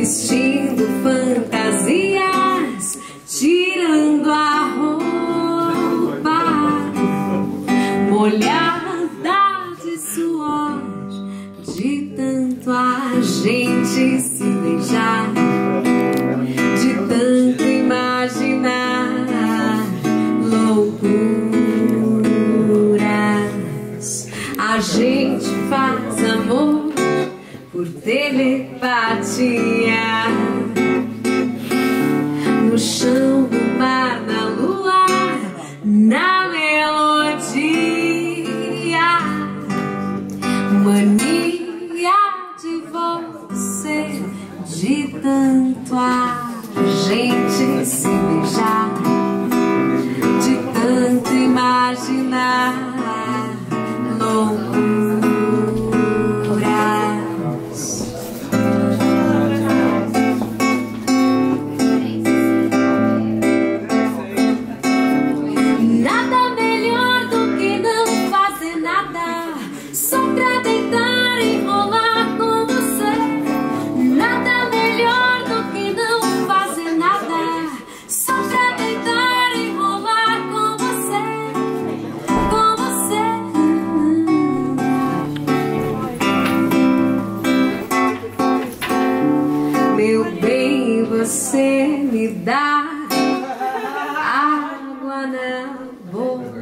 vestindo fantasias, tirando a roupa molhada de suor, de tanto a gente se beijar, de tanto imaginar loucuras. A gente faz amor por telepatia, no chão, no mar, na lua, na melodia. Mania de você, de tanto a gente se beijar, de tanto imaginar loucuras. Nada melhor do que não fazer nada, só pra deitar e rolar com você. Nada melhor do que não fazer nada, só pra deitar e rolar com você, com você. Meu bem, você me dá água na boca.